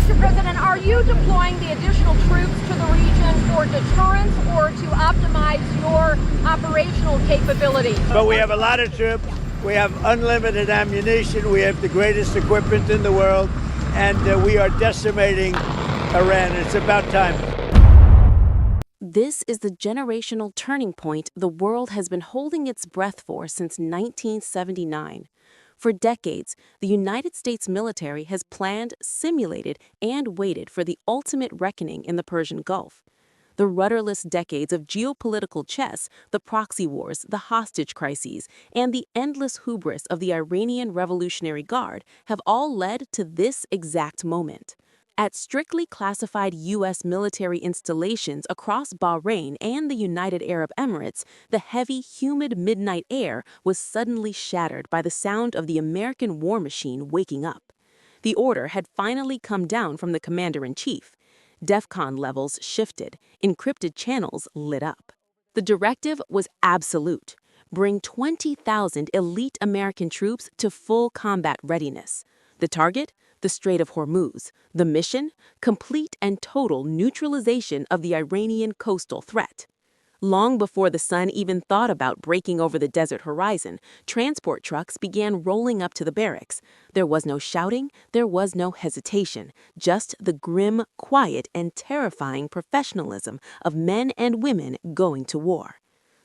Mr. President, are you deploying the additional troops to the region for deterrence or to optimize your operational capability? But we have a lot of troops. We have unlimited ammunition. We have the greatest equipment in the world. And we are decimating Iran. It's about time. This is the generational turning point the world has been holding its breath for since 1979. For decades, the United States military has planned, simulated, and waited for the ultimate reckoning in the Persian Gulf. The rudderless decades of geopolitical chess, the proxy wars, the hostage crises, and the endless hubris of the Iranian Revolutionary Guard have all led to this exact moment. At strictly classified U.S. military installations across Bahrain and the United Arab Emirates, the heavy, humid midnight air was suddenly shattered by the sound of the American war machine waking up. The order had finally come down from the commander-in-chief. DEFCON levels shifted, encrypted channels lit up. The directive was absolute: bring 20,000 elite American troops to full combat readiness. The target? The Strait of Hormuz. The mission? Complete and total neutralization of the Iranian coastal threat. Long before the sun even thought about breaking over the desert horizon, transport trucks began rolling up to the barracks. There was no shouting, there was no hesitation, just the grim, quiet, and terrifying professionalism of men and women going to war.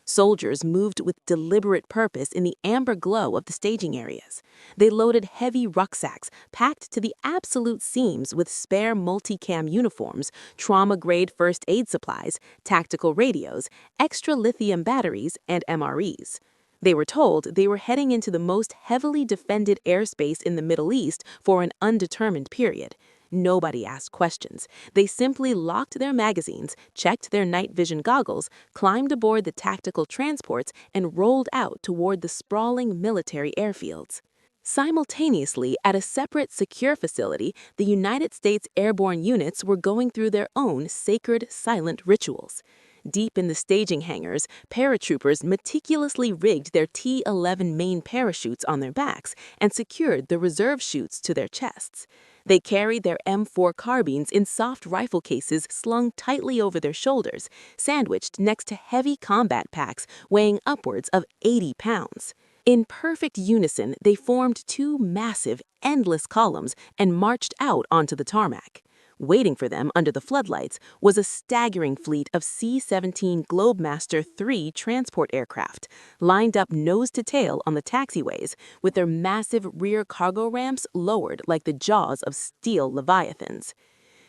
Soldiers moved with deliberate purpose in the amber glow of the staging areas. They loaded heavy rucksacks packed to the absolute seams with spare multicam uniforms, trauma-grade first aid supplies, tactical radios, extra lithium batteries, and MREs. They were told they were heading into the most heavily defended airspace in the Middle East for an undetermined period. Nobody asked questions. They simply locked their magazines, checked their night vision goggles, climbed aboard the tactical transports, and rolled out toward the sprawling military airfields. Simultaneously, at a separate secure facility, the United States airborne units were going through their own sacred, silent rituals. Deep in the staging hangars, paratroopers meticulously rigged their T-11 main parachutes on their backs and secured the reserve chutes to their chests. They carried their M4 carbines in soft rifle cases slung tightly over their shoulders, sandwiched next to heavy combat packs weighing upwards of 80 pounds. In perfect unison, they formed two massive, endless columns and marched out onto the tarmac. Waiting for them under the floodlights was a staggering fleet of C-17 Globemaster III transport aircraft, lined up nose to tail on the taxiways, with their massive rear cargo ramps lowered like the jaws of steel leviathans.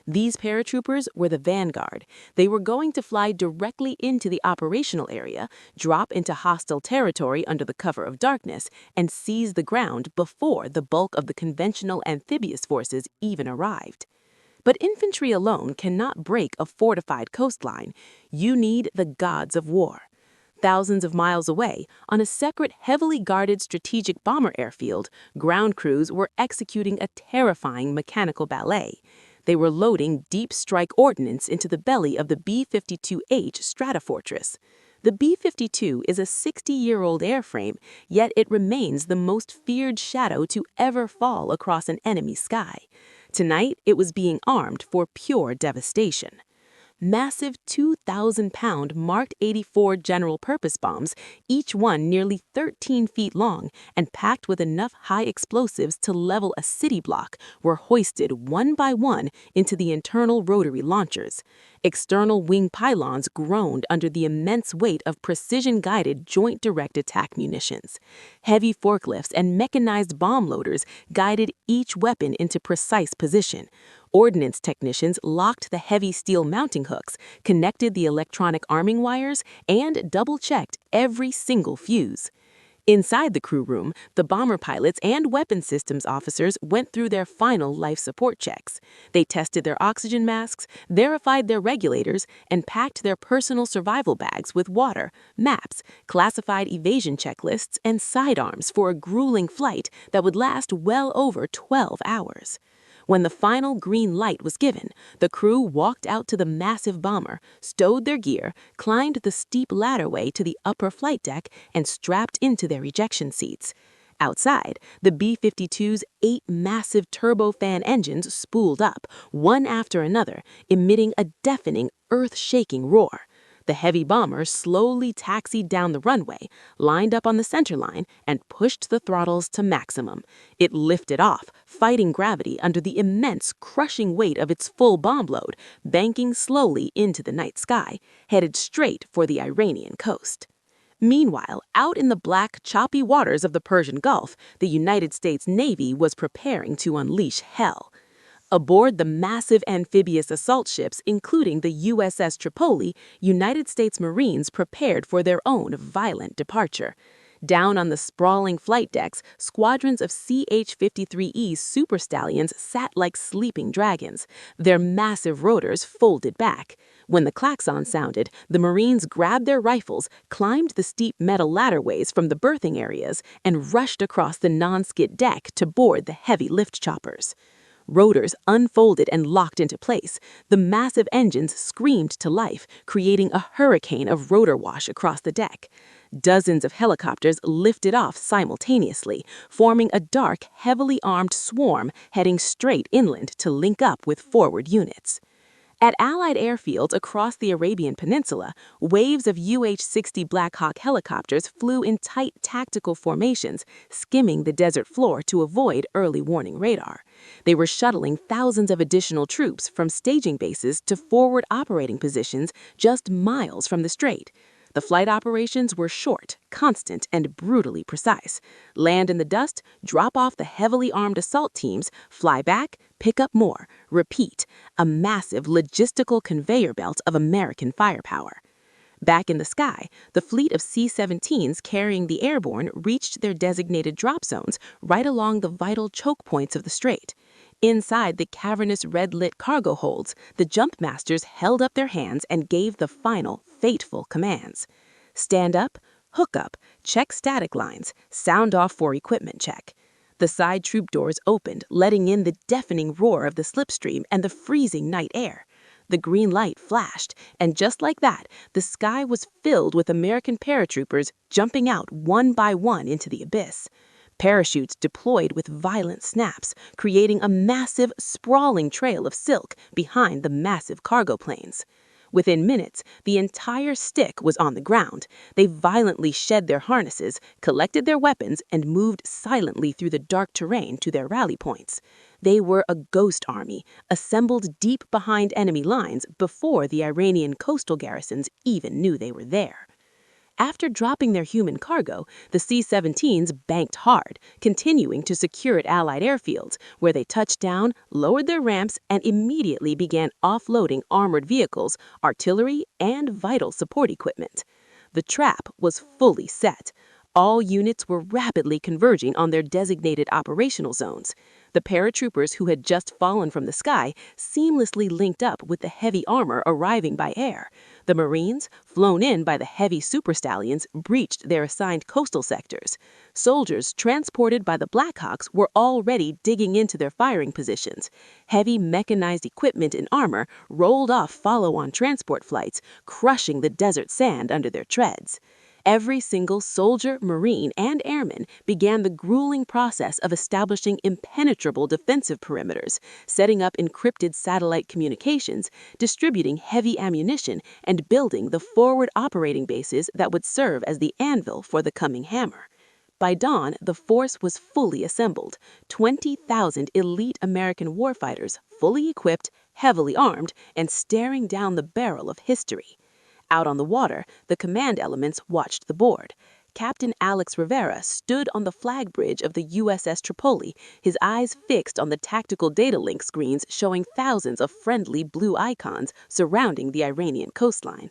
These paratroopers were the vanguard. They were going to fly directly into the operational area, drop into hostile territory under the cover of darkness, and seize the ground before the bulk of the conventional amphibious forces even arrived. But infantry alone cannot break a fortified coastline. You need the gods of war. Thousands of miles away, on a separate heavily guarded strategic bomber airfield, ground crews were executing a terrifying mechanical ballet. They were loading deep strike ordnance into the belly of the B-52H Stratofortress. The B-52 is a 60-year-old airframe, yet it remains the most feared shadow to ever fall across an enemy sky. Tonight, it was being armed for pure devastation. Massive 2,000-pound Mark 84 general-purpose bombs, each one nearly 13 feet long and packed with enough high explosives to level a city block, were hoisted one by one into the internal rotary launchers. External wing pylons groaned under the immense weight of precision-guided joint direct attack munitions. Heavy forklifts and mechanized bomb loaders guided each weapon into precise position. Ordnance technicians locked the heavy steel mounting hooks, connected the electronic arming wires, and double-checked every single fuse. Inside the crew room, the bomber pilots and weapons systems officers went through their final life support checks. They tested their oxygen masks, verified their regulators, and packed their personal survival bags with water, maps, classified evasion checklists, and sidearms for a grueling flight that would last well over 12 hours. When the final green light was given, the crew walked out to the massive bomber, stowed their gear, climbed the steep ladderway to the upper flight deck, and strapped into their ejection seats. Outside, the B-52's 8 massive turbofan engines spooled up, one after another, emitting a deafening, earth-shaking roar. The heavy bomber slowly taxied down the runway, lined up on the center line, and pushed the throttles to maximum. It lifted off, fighting gravity under the immense, crushing weight of its full bomb load, banking slowly into the night sky, headed straight for the Iranian coast. Meanwhile, out in the black, choppy waters of the Persian Gulf, the United States Navy was preparing to unleash hell. Aboard the massive amphibious assault ships, including the USS Tripoli, United States Marines prepared for their own violent departure. Down on the sprawling flight decks, squadrons of CH-53E super stallions sat like sleeping dragons, their massive rotors folded back. When the klaxon sounded, the Marines grabbed their rifles, climbed the steep metal ladderways from the berthing areas, and rushed across the non-skid deck to board the heavy lift choppers. Rotors unfolded and locked into place. The massive engines screamed to life, creating a hurricane of rotor wash across the deck. Dozens of helicopters lifted off simultaneously, forming a dark, heavily armed swarm heading straight inland to link up with forward units. At Allied airfields across the Arabian Peninsula, waves of UH-60 Black Hawk helicopters flew in tight tactical formations, skimming the desert floor to avoid early warning radar. They were shuttling thousands of additional troops from staging bases to forward operating positions just miles from the strait. The flight operations were short, constant, and brutally precise. Land in the dust, drop off the heavily armed assault teams, fly back, pick up more, repeat, a massive logistical conveyor belt of American firepower. Back in the sky, the fleet of C-17s carrying the airborne reached their designated drop zones right along the vital choke points of the strait. Inside the cavernous red-lit cargo holds, the jump masters held up their hands and gave the final, fateful commands. Stand up, hook up, check static lines, sound off for equipment check. The side troop doors opened, letting in the deafening roar of the slipstream and the freezing night air. The green light flashed, and just like that, the sky was filled with American paratroopers jumping out one by one into the abyss. Parachutes deployed with violent snaps, creating a massive, sprawling trail of silk behind the massive cargo planes. Within minutes, the entire stick was on the ground. They violently shed their harnesses, collected their weapons, and moved silently through the dark terrain to their rally points. They were a ghost army, assembled deep behind enemy lines before the Iranian coastal garrisons even knew they were there. After dropping their human cargo, the C-17s banked hard, continuing to secure at Allied airfields, where they touched down, lowered their ramps, and immediately began offloading armored vehicles, artillery, and vital support equipment. The trap was fully set. All units were rapidly converging on their designated operational zones. The paratroopers who had just fallen from the sky seamlessly linked up with the heavy armor arriving by air. The Marines, flown in by the heavy super stallions, breached their assigned coastal sectors. Soldiers transported by the Blackhawks were already digging into their firing positions. Heavy mechanized equipment and armor rolled off follow-on transport flights, crushing the desert sand under their treads. Every single soldier, Marine, and airman began the grueling process of establishing impenetrable defensive perimeters, setting up encrypted satellite communications, distributing heavy ammunition, and building the forward operating bases that would serve as the anvil for the coming hammer. By dawn, the force was fully assembled, 20,000 elite American warfighters, fully equipped, heavily armed, and staring down the barrel of history. Out on the water, the command elements watched the board. Captain Alex Rivera stood on the flag bridge of the USS Tripoli, his eyes fixed on the tactical data link screens showing thousands of friendly blue icons surrounding the Iranian coastline.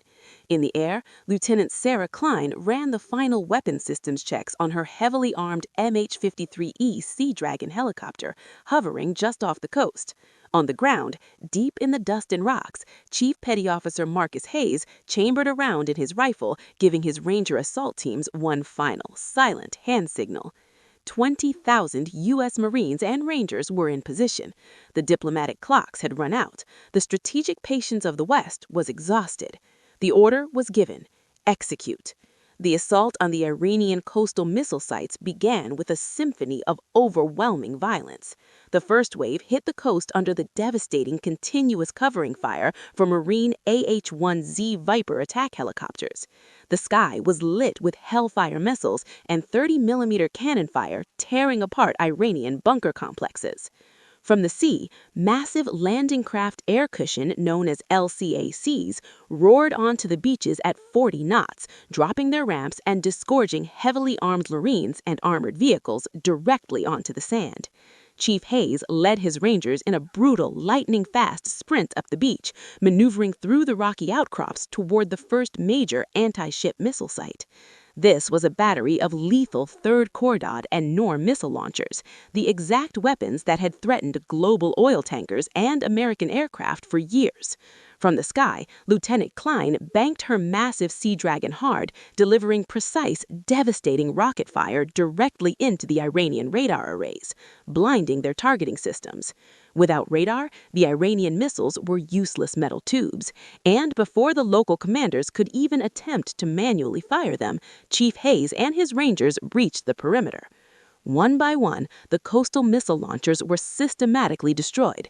In the air, Lieutenant Sarah Klein ran the final weapon systems checks on her heavily armed MH-53E Sea Dragon helicopter, hovering just off the coast. On the ground, deep in the dust and rocks, Chief Petty Officer Marcus Hayes chambered around in his rifle, giving his Ranger assault teams one final, silent hand signal. 20,000 U.S. Marines and Rangers were in position. The diplomatic clocks had run out. The strategic patience of the West was exhausted. The order was given: execute. The assault on the Iranian coastal missile sites began with a symphony of overwhelming violence. The first wave hit the coast under the devastating continuous covering fire from Marine AH-1Z Viper attack helicopters. The sky was lit with Hellfire missiles and 30mm cannon fire tearing apart Iranian bunker complexes. From the sea, massive landing craft air cushion known as LCACs roared onto the beaches at 40 knots, dropping their ramps and disgorging heavily armed Marines and armored vehicles directly onto the sand. Chief Hayes led his Rangers in a brutal, lightning-fast sprint up the beach, maneuvering through the rocky outcrops toward the first major anti-ship missile site. This was a battery of lethal 3rd Khordad and Nor missile launchers, the exact weapons that had threatened global oil tankers and American aircraft for years. From the sky, Lieutenant Klein banked her massive Sea Dragon hard, delivering precise, devastating rocket fire directly into the Iranian radar arrays, blinding their targeting systems. Without radar, the Iranian missiles were useless metal tubes, and before the local commanders could even attempt to manually fire them, Chief Hayes and his Rangers breached the perimeter. One by one, the coastal missile launchers were systematically destroyed.